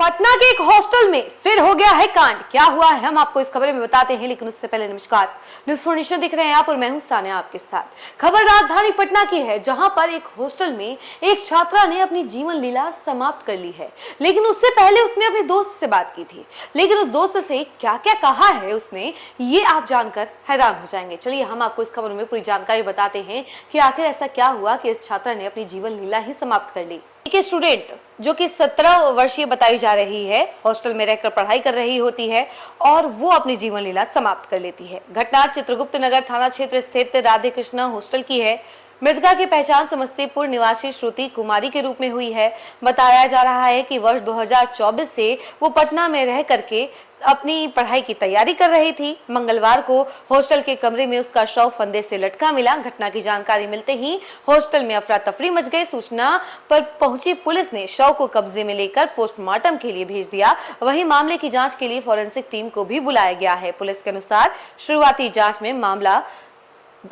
पटना के एक हॉस्टल में फिर हो गया है कांड। क्या हुआ है हम आपको इस खबर में बताते हैं, लेकिन उससे पहले नमस्कार, न्यूज़ फॉर नेशन दिख रहे हैं आप और मैं हूं सानिया आपके साथ। खबर राजधानी पटना की है, जहां पर एक हॉस्टल में एक छात्रा ने अपनी जीवन लीला समाप्त कर ली है। लेकिन उससे पहले उसने अपने दोस्त से बात की थी, लेकिन उस दोस्त से क्या क्या कहा है उसने, ये आप जानकर हैरान हो जाएंगे। चलिए हम आपको इस खबर में पूरी जानकारी बताते हैं कि आखिर ऐसा क्या हुआ कि इस छात्रा ने अपनी जीवन लीला ही समाप्त कर ली। एक स्टूडेंट जो कि 17 वर्षीय बताई जा रही है, हॉस्टल में रहकर पढ़ाई कर रही होती है और वो अपनी जीवन लीला समाप्त कर लेती है। घटना चित्रगुप्त नगर थाना क्षेत्र स्थित राधे कृष्णा हॉस्टल की है। मृतका की पहचान समस्तीपुर निवासी श्रुति कुमारी के रूप में हुई है। बताया जा रहा है कि वर्ष 2024 से वो पटना में रह करके अपनी पढ़ाई की तैयारी कर रही थी। मंगलवार को हॉस्टल के कमरे में उसका शव फंदे से लटका मिला। घटना की जानकारी मिलते ही हॉस्टल में अफरा तफरी मच गई। सूचना पर पहुंची पुलिस ने शव को कब्जे में लेकर पोस्टमार्टम के लिए भेज दिया। वहीं मामले की जांच के लिए फॉरेंसिक टीम को भी बुलाया गया है। पुलिस के अनुसार शुरुआती जांच में मामला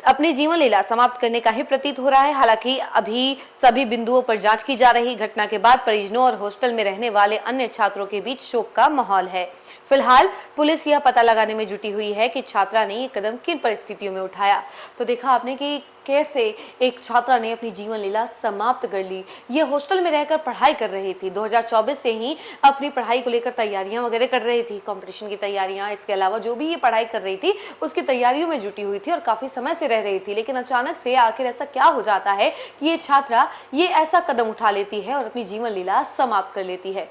अपनी जीवन लीला समाप्त करने का ही प्रतीत हो रहा है। हालांकि अभी सभी बिंदुओं पर जांच की जा रही। घटना के बाद परिजनों और हॉस्टल में रहने वाले अन्य छात्रों के बीच शोक का माहौल है। फिलहाल पुलिस यह पता लगाने में जुटी हुई है कि छात्रा ने ये कदम किन परिस्थितियों में उठाया। तो देखा आपने कि कैसे एक छात्रा ने अपनी जीवन लीला समाप्त कर ली। ये हॉस्टल में रहकर पढ़ाई कर रही थी। 2024 से ही अपनी पढ़ाई को लेकर तैयारियां वगैरह कर रही थी, कंपटीशन की तैयारियां, इसके अलावा जो भी ये पढ़ाई कर रही थी उसकी तैयारियों में जुटी हुई थी और काफी समय से रह रही थी। लेकिन अचानक से आखिर ऐसा क्या हो जाता है कि ये छात्रा ये ऐसा कदम उठा लेती है और अपनी जीवन लीला समाप्त कर लेती है।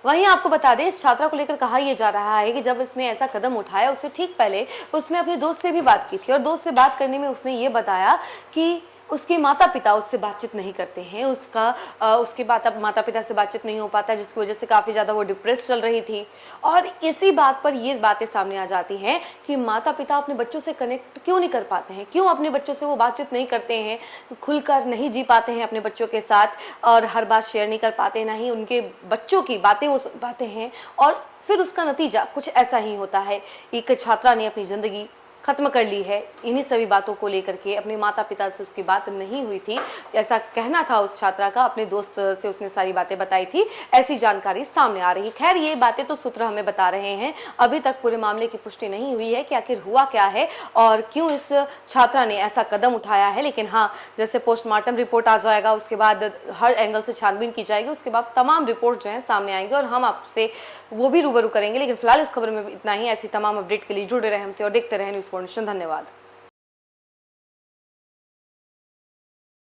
वहीं आपको बता दें, इस छात्रा को लेकर कहा यह जा रहा है कि जब इसने ऐसा कदम उठाया उससे ठीक पहले उसने अपने दोस्त से भी बात की थी और दोस्त से बात करने में उसने ये बताया कि उसके माता पिता उससे बातचीत नहीं करते हैं। उसके बाद अब माता पिता से बातचीत नहीं हो पाता, जिसकी वजह से काफ़ी ज़्यादा वो डिप्रेस चल रही थी। और इसी बात पर ये बातें सामने आ जाती हैं कि माता पिता अपने बच्चों से कनेक्ट क्यों नहीं कर पाते हैं, क्यों अपने बच्चों से वो बातचीत नहीं करते हैं, खुलकर नहीं जी पाते हैं अपने बच्चों के साथ और हर बात शेयर नहीं कर पाते, ना ही उनके बच्चों की बातें वो सुन पाते हैं। और फिर उसका नतीजा कुछ ऐसा ही होता है। एक छात्रा ने अपनी ज़िंदगी खत्म कर ली है इन्हीं सभी बातों को लेकर के। अपने माता पिता से उसकी बात नहीं हुई थी, ऐसा कहना था उस छात्रा का। अपने दोस्त से उसने सारी बातें बताई थी, ऐसी जानकारी सामने आ रही। खैर ये बातें तो सूत्र हमें बता रहे हैं, अभी तक पूरे मामले की पुष्टि नहीं हुई है कि आखिर हुआ क्या है और क्यों इस छात्रा ने ऐसा कदम उठाया है। लेकिन हाँ, जैसे पोस्टमार्टम रिपोर्ट आ जाएगा उसके बाद हर एंगल से छानबीन की जाएगी, उसके बाद तमाम रिपोर्ट जो है सामने आएंगे और हम आपसे वो भी रूबरू करेंगे। लेकिन फिलहाल इस खबर में इतना ही। ऐसी तमाम अपडेट के लिए जुड़े रहे हमसे और देखते रहे न्यूज़ फॉर नेशन। धन्यवाद।